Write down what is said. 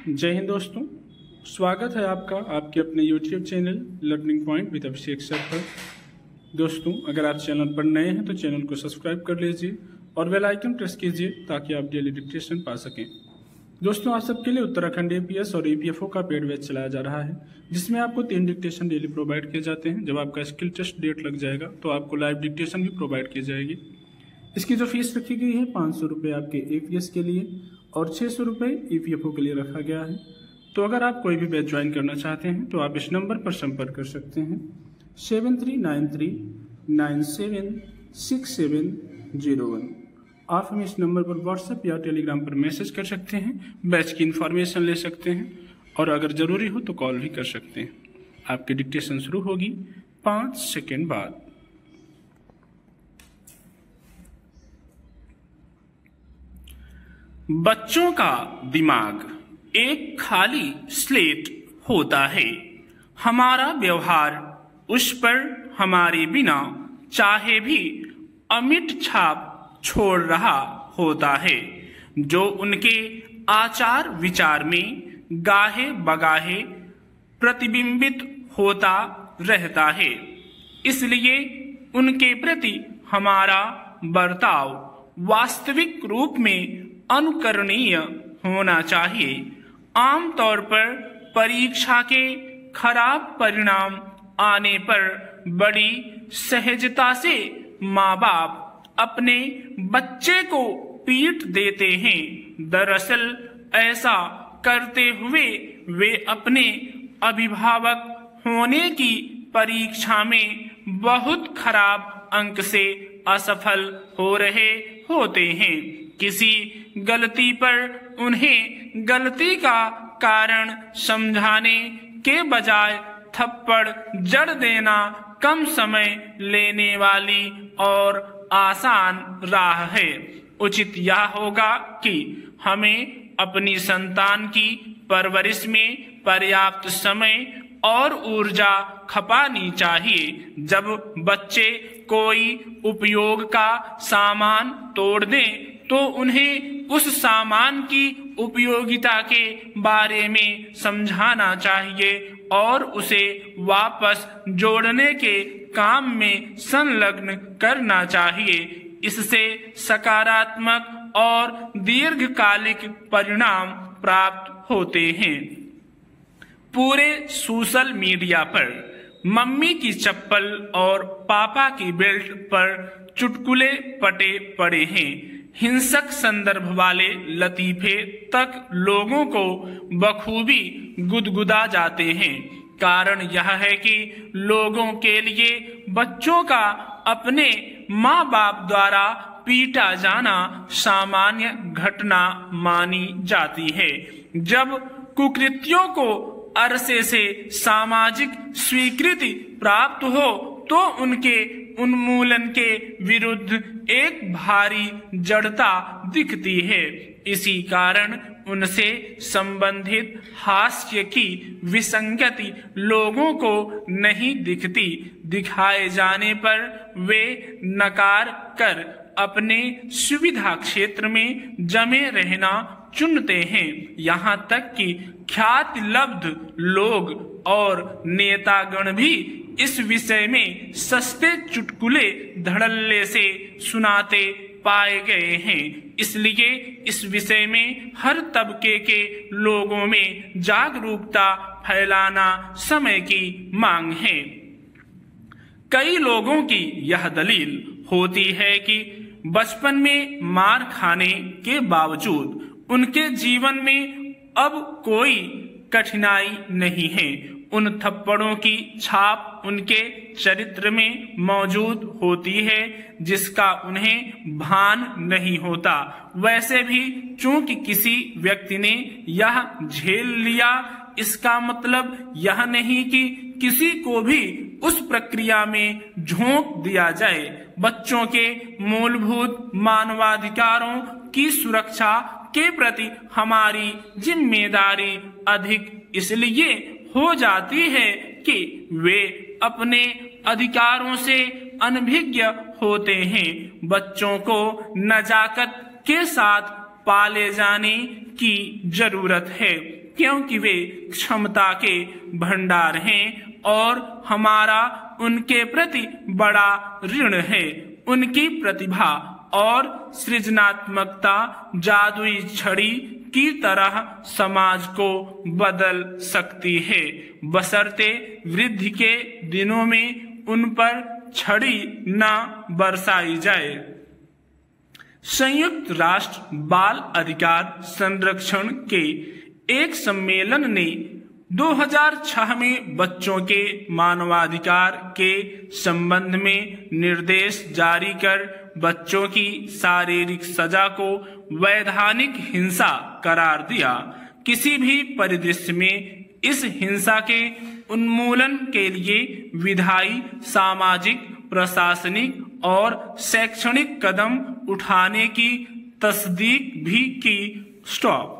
जय हिंद दोस्तों, स्वागत है आपका आपके अपने YouTube channel learning point with Abhishek sir पर। दोस्तों, अगर आप चैनल पर नए हैं तो चैनल को सब्सक्राइब कर लीजिए और बेल आइकन प्रेस कीजिए ताकि आप डेली डिक्टेशन पा सकें। दोस्तों, आप सबके लिए उत्तराखंड APS और EPFO का पेड बैच चलाया जा रहा है, जिसमें आपको 3 डिक्टेशन डेली प्रोवाइड किए जाते हैं। जब आपका स्किल टेस्ट डेट लग जाएगा तो आपको लाइव डिक्टेशन भी प्रोवाइड की जाएगी। इसकी जो फीस रखी गई है 500 रुपये आपके APS के लिए और 600 रुपये EPFO के लिए रखा गया है। तो अगर आप कोई भी बैच ज्वाइन करना चाहते हैं तो आप इस नंबर पर संपर्क कर सकते हैं 7393976701। आप हमें इस नंबर पर व्हाट्सएप या टेलीग्राम पर मैसेज कर सकते हैं, बैच की इन्फॉर्मेशन ले सकते हैं और अगर ज़रूरी हो तो कॉल भी कर सकते हैं। आपकी डिक्टेशन शुरू होगी 5 सेकेंड बाद। बच्चों का दिमाग एक खाली स्लेट होता है। हमारा व्यवहार उस पर हमारे बिना चाहे भी अमिट छाप छोड़ रहा होता है, जो उनके आचार विचार में गाहे बगाहे प्रतिबिंबित होता रहता है। इसलिए उनके प्रति हमारा बर्ताव वास्तविक रूप में अनुकरणीय होना चाहिए। आमतौर पर परीक्षा के खराब परिणाम आने पर बड़ी सहजता से माँ बाप अपने बच्चे को पीट देते हैं। दरअसल ऐसा करते हुए वे अपने अभिभावक होने की परीक्षा में बहुत खराब अंक से असफल हो रहे होते हैं। किसी गलती पर उन्हें गलती का कारण समझाने के बजाय थप्पड़ जड़ देना कम समय लेने वाली और आसान राह है। उचित यह होगा कि हमें अपनी संतान की परवरिश में पर्याप्त समय और ऊर्जा खपानी चाहिए। जब बच्चे कोई उपयोग का सामान तोड़ दें तो उन्हें उस सामान की उपयोगिता के बारे में समझाना चाहिए और उसे वापस जोड़ने के काम में संलग्न करना चाहिए। इससे सकारात्मक और दीर्घकालिक परिणाम प्राप्त होते हैं। पूरे सोशल मीडिया पर मम्मी की चप्पल और पापा की बेल्ट पर चुटकुले पटे पड़े हैं। हिंसक संदर्भ वाले लतीफे तक लोगों को बखूबी गुदगुदा जाते हैं। कारण यह है कि लोगों के लिए बच्चों का अपने माँ बाप द्वारा पीटा जाना सामान्य घटना मानी जाती है। जब कुकृत्यों को अरसे से सामाजिक स्वीकृति प्राप्त हो तो उनके उन्मूलन के विरुद्ध एक भारी जड़ता दिखती है। इसी कारण उनसे संबंधित हास्य की विसंगति लोगों को नहीं दिखती। दिखाए जाने पर वे नकार कर अपने सुविधा क्षेत्र में जमे रहना चुनते हैं। यहाँ तक कि ख्याति लब्ध लोग और नेतागण भी इस विषय में सस्ते चुटकुले धड़ल्ले से सुनाते पाए गए हैं। इसलिए इस विषय में हर तबके के लोगों में जागरूकता फैलाना समय की मांग है। कई लोगों की यह दलील होती है कि बचपन में मार खाने के बावजूद उनके जीवन में अब कोई कठिनाई नहीं है। उन थप्पड़ों की छाप उनके चरित्र में मौजूद होती है जिसका उन्हें भान नहीं होता। वैसे भी चूंकि किसी व्यक्ति ने यह झेल लिया, इसका मतलब यह नहीं कि किसी को भी उस प्रक्रिया में झोंक दिया जाए। बच्चों के मूलभूत मानवाधिकारों की सुरक्षा के प्रति हमारी जिम्मेदारी अधिक इसलिए हो जाती है कि वे अपने अधिकारों से अनभिज्ञ होते हैं। बच्चों को नजाकत के साथ पाले जाने की जरूरत है। क्योंकि वे क्षमता के भंडार हैं और हमारा उनके प्रति बड़ा ऋण है। उनकी प्रतिभा और सृजनात्मकता जादुई छड़ी की तरह समाज को बदल सकती है, बशर्ते वृद्धि के दिनों में उन पर छड़ी न बरसाई जाए। संयुक्त राष्ट्र बाल अधिकार संरक्षण के एक सम्मेलन ने 2006 में बच्चों के मानवाधिकार के संबंध में निर्देश जारी कर बच्चों की शारीरिक सजा को वैधानिक हिंसा करार दिया। किसी भी परिदृश्य में इस हिंसा के उन्मूलन के लिए विधायी, सामाजिक, प्रशासनिक और शैक्षणिक कदम उठाने की तस्दीक भी की। स्टॉप।